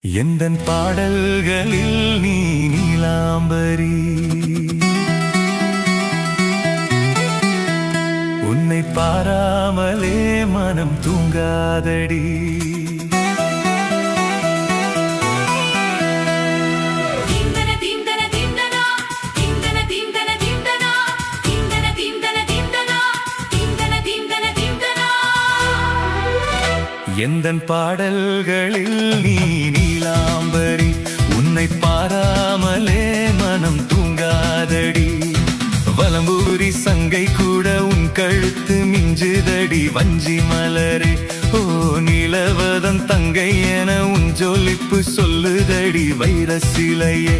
எந்தன் பாடல்களில் நீ நீலாம்பரி, உன்னை பாராமலே மனம் தூங்காதடி. எந்தன் பாடல்களில் நீ நீலாம்பரி, உன்னை பாராமலே மனம் தூங்காதடி. வலம்பூரி சங்கை கூட உன் கழுத்து மிஞ்சுதடி. வஞ்சி மலரே ஓ நிலவதன் தங்கை என உன் ஜொலிப்பு சொல்லுதடி. வைர சிலையே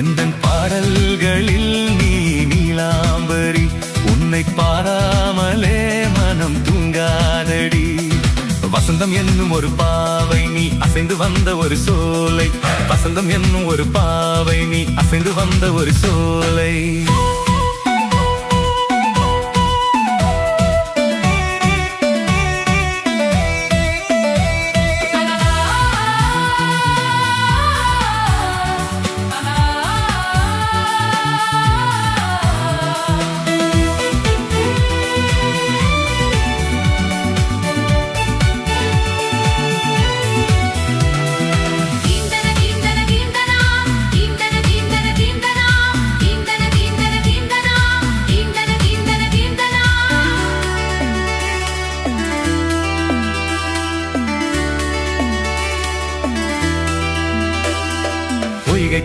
எந்தன் பாடல்களில் நீ நீலாம்பரி, உன்னை பாராமலே மனம் தூங்காதடி. வசந்தம் என்னும் ஒரு பாவை நீ அசைந்து வந்த ஒரு சோலை. வசந்தம் என்னும் ஒரு பாவை நீ அசைந்து வந்த ஒரு சோலை.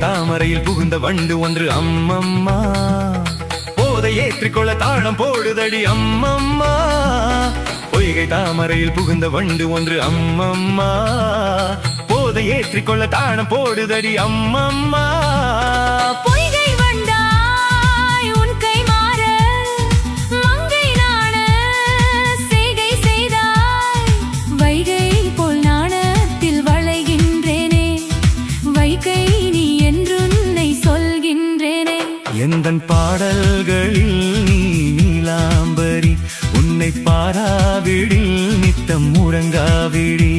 தாமரையில் புகுந்த வண்டு ஒன்று அம்மம்மா, போதை ஏற்றிக்கொள்ள தாளம் போடுதடி அம்மம்மா. பொய்கை தாமரையில் புகுந்த வண்டு ஒன்று அம்மம்மா, போதை ஏற்றிக்கொள்ள தாளம் போடுதடி அம்மம்மா. எந்தன் பாடல்களில் நீ நீலாம்பரி, உன்னை பாராவிடில் நித்தம் முழங்காவிடி.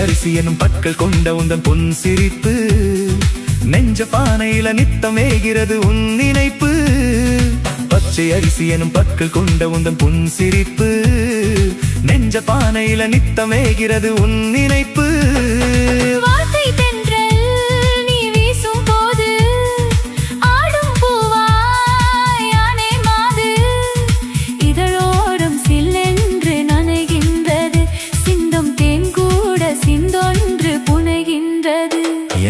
அரிசி எனும் பற்கள் கொண்ட உந்தன் பொன் சிரிப்பு, நெஞ்ச பானையில நித்தம் ஏகிறது உன் நினைப்பு. பச்சை அரிசி எனும் பற்கள் கொண்ட உந்தன் பொன் சிரிப்பு, நெஞ்ச பானையில நித்தம் ஏகிறது உன் நினைப்பு.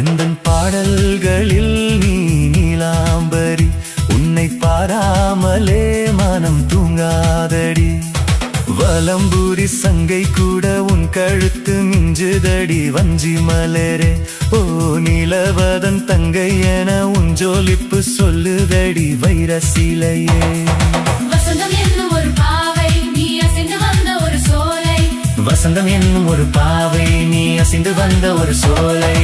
எந்தன் பாடல்களில் நீ நீலாம்பரி, உன்னை பாராமலே மனம் தூங்காதடி. வலம்பூரி சங்கை கூட உன் கழுத்து மிஞ்சுதடி. வஞ்சி மலரே ஓ நிலவதன் தங்கை என உன் ஜொலிப்பு சொல்லுதடி. வைர சிலையே வசந்தம் என்னும் ஒரு பாவை நீ அசைந்து வந்த ஒரு சோலை. வசந்தம் என்னும் ஒரு பாவை நீ அசைந்து வந்த ஒரு சோலை.